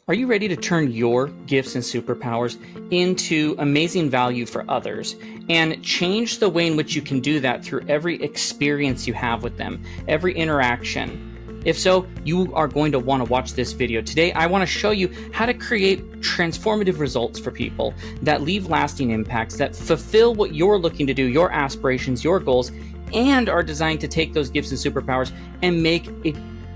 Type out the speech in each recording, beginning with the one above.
Are you ready to turn your gifts and superpowers into amazing value for others and change the way in which you can do that through every experience you have with them, every interaction? If so, you are going to want to watch this video. Today, I want to show you how to create transformative results for people that leave lasting impacts, that fulfill what you're looking to do, your aspirations, your goals, and are designed to take those gifts and superpowers and make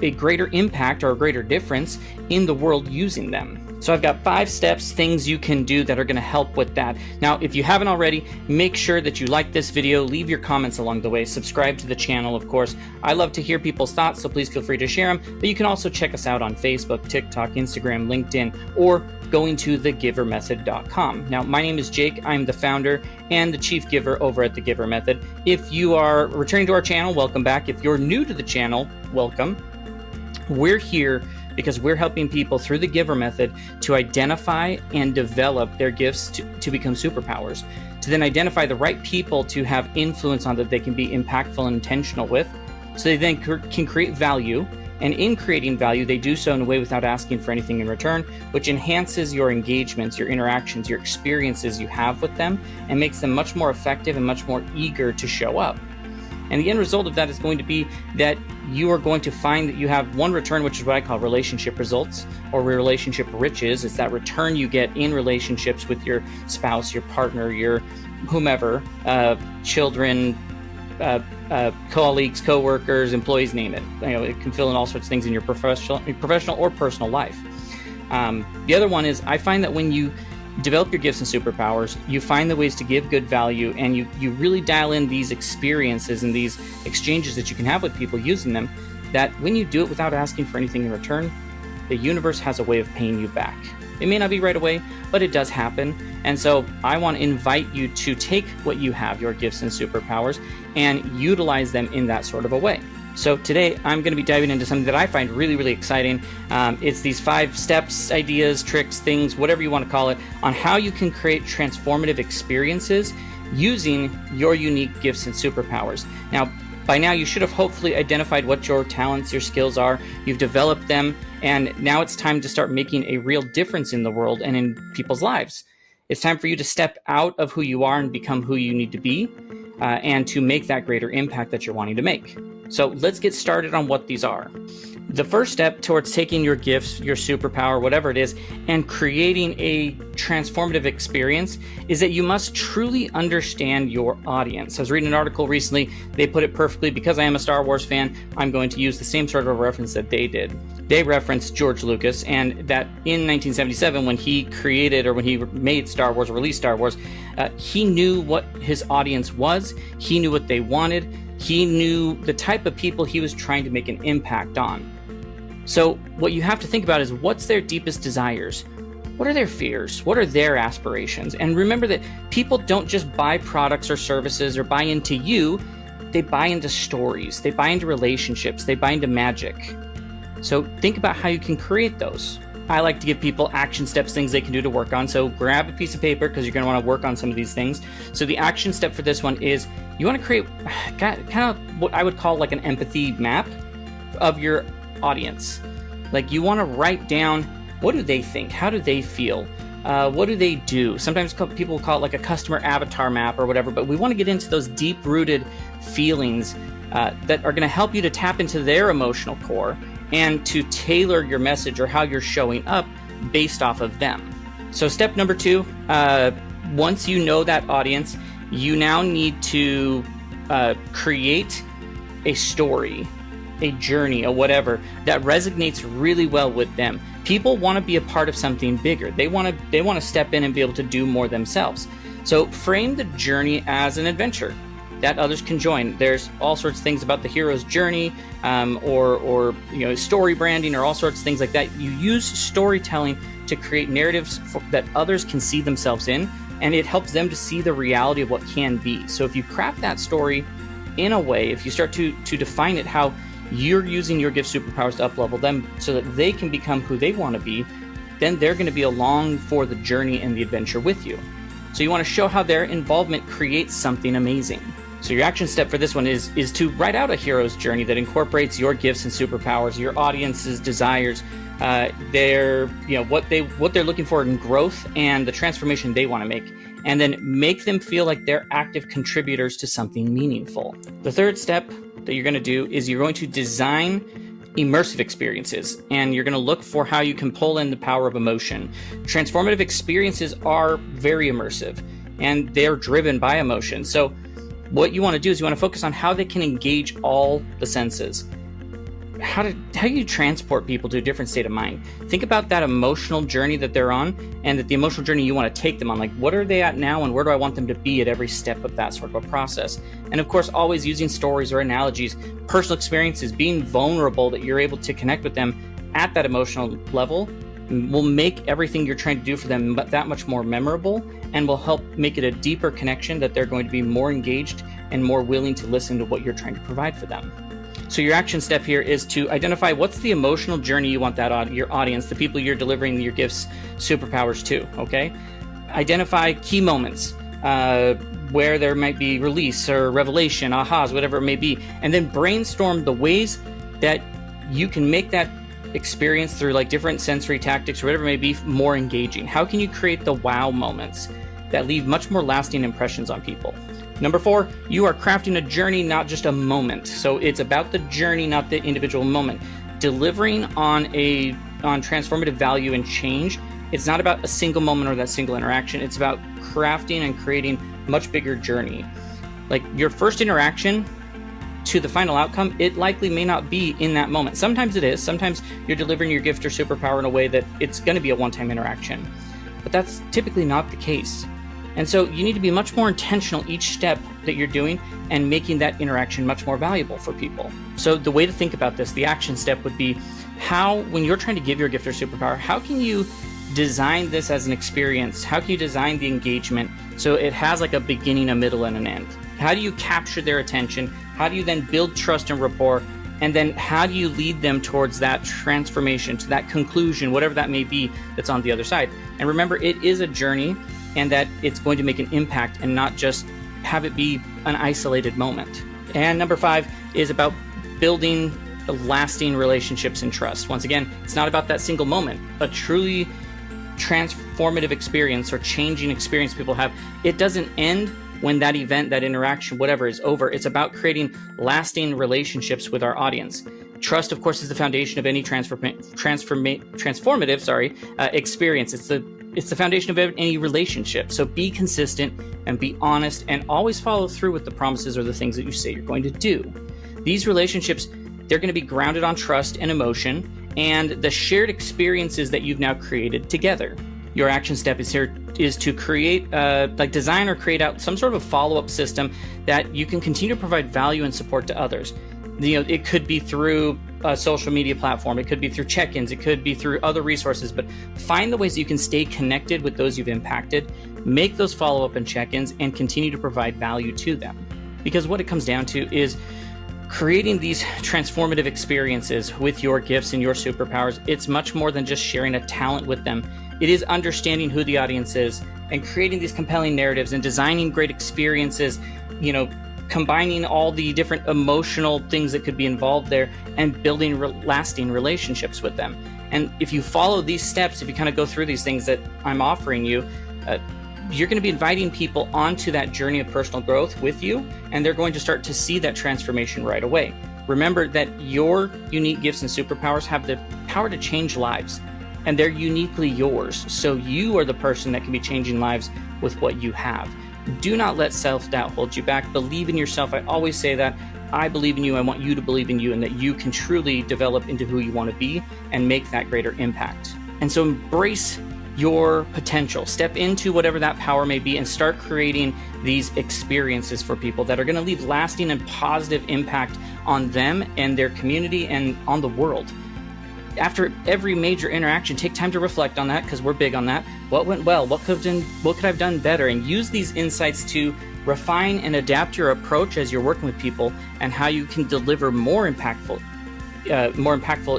a greater impact or a greater difference in the world using them. So I've got 5 steps, things you can do that are going to help with that. Now, if you haven't already, make sure that you like this video, leave your comments along the way, subscribe to the channel, of course. I love to hear people's thoughts, so please feel free to share them. But you can also check us out on Facebook, TikTok, Instagram, LinkedIn, or going to thegivermethod.com. Now, my name is Jake. I'm the founder and the chief giver over at The Giver Method. If you are returning to our channel, welcome back. If you're new to the channel, welcome. We're here because we're helping people through the Giver Method to identify and develop their gifts to become superpowers, to then identify the right people to have influence on that they can be impactful and intentional with, so they then can create value. And in creating value, they do so in a way without asking for anything in return, which enhances your engagements, your interactions, your experiences you have with them, and makes them much more effective and much more eager to show up. And the end result of that is going to be that you are going to find that you have one return, which is what I call relationship results or relationship riches. It's that return you get in relationships with your spouse, your partner, your whomever, children, colleagues, co-workers, employees, name it. You know, it can fill in all sorts of things in your professional or personal life. The other one is I find that when you develop your gifts and superpowers, you find the ways to give good value, and you really dial in these experiences and these exchanges that you can have with people using them, that when you do it without asking for anything in return, the universe has a way of paying you back. It may not be right away, but it does happen. And so I want to invite you to take what you have, your gifts and superpowers, and utilize them in that sort of a way. So today I'm going to be diving into something that I find really, really exciting. It's these 5 steps, ideas, tricks, things, whatever you want to call it, on how you can create transformative experiences using your unique gifts and superpowers. Now, by now you should have hopefully identified what your talents, your skills are. You've developed them, and now it's time to start making a real difference in the world and in people's lives. It's time for you to step out of who you are and become who you need to be, and to make that greater impact that you're wanting to make. So let's get started on what these are. The first step towards taking your gifts, your superpower, whatever it is, and creating a transformative experience is that you must truly understand your audience. I was reading an article recently, they put it perfectly. Because I am a Star Wars fan, I'm going to use the same sort of a reference that they did. They referenced George Lucas, and that in 1977, when he created or when he made Star Wars, or released Star Wars, he knew what his audience was, he knew what they wanted, he knew the type of people he was trying to make an impact on. So what you have to think about is, what's their deepest desires? What are their fears? What are their aspirations? And remember that people don't just buy products or services or buy into you, they buy into stories, they buy into relationships, they buy into magic. So think about how you can create those. I like to give people action steps, things they can do to work on. So grab a piece of paper, because you're going to want to work on some of these things. So the action step for this one is you want to create kind of what I would call like an empathy map of your audience. Like, you want to write down, what do they think? How do they feel? What do they do? Sometimes people call it like a customer avatar map or whatever, but we want to get into those deep-rooted feelings that are going to help you to tap into their emotional core and to tailor your message or how you're showing up based off of them. So step number 2, once you know that audience, you now need to create a story, a journey, or whatever that resonates really well with them. People want to be a part of something bigger. They want to step in and be able to do more themselves. So frame the journey as an adventure that others can join. There's all sorts of things about the hero's journey, or story branding, or all sorts of things like that. You use storytelling to create narratives that others can see themselves in, and it helps them to see the reality of what can be. So if you craft that story in a way, if you start to define it how you're using your gift superpowers to up-level them so that they can become who they want to be, then they're going to be along for the journey and the adventure with you. So you want to show how their involvement creates something amazing. So your action step for this one is to write out a hero's journey that incorporates your gifts and superpowers, your audience's desires, their, what they're looking for in growth and the transformation they want to make, and then make them feel like they're active contributors to something meaningful. The third step that you're going to do is you're going to design immersive experiences, and you're going to look for how you can pull in the power of emotion. Transformative experiences are very immersive, and they're driven by emotion. So what you want to do is you want to focus on how they can engage all the senses. How do you transport people to a different state of mind? Think about that emotional journey that they're on, and that the emotional journey you want to take them on. Like, what are they at now, and where do I want them to be at every step of that sort of a process? And of course, always using stories or analogies, personal experiences, being vulnerable, that you're able to connect with them at that emotional level will make everything you're trying to do for them that much more memorable, and will help make it a deeper connection that they're going to be more engaged and more willing to listen to what you're trying to provide for them. So your action step here is to identify what's the emotional journey you want your audience, the people you're delivering your gifts, superpowers to, okay? Identify key moments where there might be release or revelation, ahas, whatever it may be, and then brainstorm the ways that you can make that experience through like different sensory tactics or whatever it may be more engaging. How can you create the wow moments that leave much more lasting impressions on people? Number 4, you are crafting a journey, not just a moment. So it's about the journey, not the individual moment. Delivering on transformative value and change, it's not about a single moment or that single interaction. It's about crafting and creating much bigger journey. Like your first interaction to the final outcome, it likely may not be in that moment. Sometimes it is. Sometimes you're delivering your gift or superpower in a way that it's going to be a one-time interaction. But that's typically not the case. And so you need to be much more intentional each step that you're doing and making that interaction much more valuable for people. So the way to think about this, the action step would be when you're trying to give your gift or superpower, how can you design this as an experience? How can you design the engagement so it has like a beginning, a middle, and an end? How do you capture their attention? How do you then build trust and rapport? And then how do you lead them towards that transformation, to that conclusion, whatever that may be that's on the other side? And remember, it is a journey, and that it's going to make an impact and not just have it be an isolated moment. And number 5 is about building lasting relationships and trust. Once again, it's not about that single moment. A truly transformative experience or changing experience people have, it doesn't end when that event, that interaction, whatever is over. It's about creating lasting relationships with our audience. Trust, of course, is the foundation of any transformative experience. It's the foundation of any relationship. So be consistent and be honest, and always follow through with the promises or the things that you say you're going to do. These relationships, they're going to be grounded on trust and emotion and the shared experiences that you've now created together. Your action step is to create, design or create out some sort of a follow-up system that you can continue to provide value and support to others. It could be through a social media platform, it could be through check-ins, it could be through other resources, but find the ways that you can stay connected with those you've impacted, make those follow-up and check-ins, and continue to provide value to them. Because what it comes down to is creating these transformative experiences with your gifts and your superpowers. It's much more than just sharing a talent with them. It is understanding who the audience is and creating these compelling narratives and designing great experiences, combining all the different emotional things that could be involved there and building lasting relationships with them. And if you follow these steps, if you kind of go through these things that I'm offering you, you're going to be inviting people onto that journey of personal growth with you, and they're going to start to see that transformation right away. Remember that your unique gifts and superpowers have the power to change lives, and they're uniquely yours. So you are the person that can be changing lives with what you have. Do not let self-doubt hold you back. Believe in yourself. I always say that. I believe in you. I want you to believe in you, and that you can truly develop into who you want to be and make that greater impact. And so embrace your potential. Step into whatever that power may be and start creating these experiences for people that are going to leave lasting and positive impact on them and their community and on the world. After every major interaction, take time to reflect on that, because we're big on that. What went well? What could I have done better? And use these insights to refine and adapt your approach as you're working with people, and how you can deliver more impactful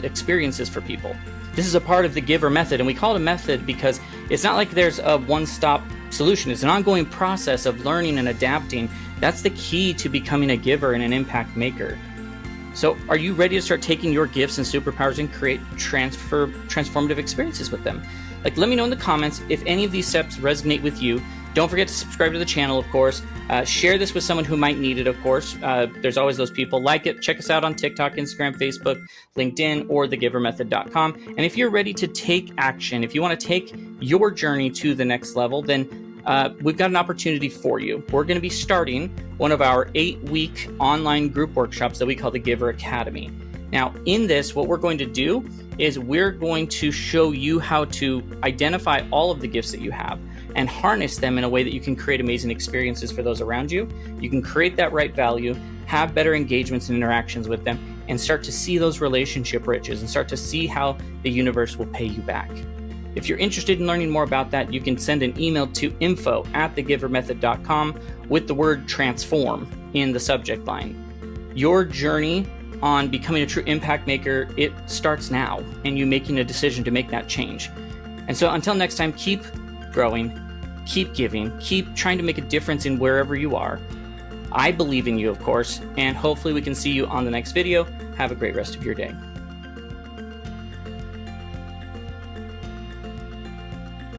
experiences for people. This is a part of the GIVER method, and we call it a method because it's not like there's a one-stop solution. It's an ongoing process of learning and adapting. That's the key to becoming a giver and an impact maker. So are you ready to start taking your gifts and superpowers and create transformative experiences with them? Like, let me know in the comments if any of these steps resonate with you. Don't forget to subscribe to the channel, of course. Share this with someone who might need it, of course. There's always those people. Like it. Check us out on TikTok, Instagram, Facebook, LinkedIn, or thegivermethod.com. And if you're ready to take action, if you want to take your journey to the next level, then we've got an opportunity for you. We're going to be starting one of our 8-week online group workshops that we call the GIVER Academy. Now, in this, what we're going to do is we're going to show you how to identify all of the gifts that you have and harness them in a way that you can create amazing experiences for those around you. You can create that right value, have better engagements and interactions with them, and start to see those relationship riches and start to see how the universe will pay you back. If you're interested in learning more about that, you can send an email to info@thegivermethod.com with the word transform in the subject line. Your journey on becoming a true impact maker, it starts now, and you making a decision to make that change. And so until next time, keep growing, keep giving, keep trying to make a difference in wherever you are. I believe in you, of course, and hopefully we can see you on the next video. Have a great rest of your day.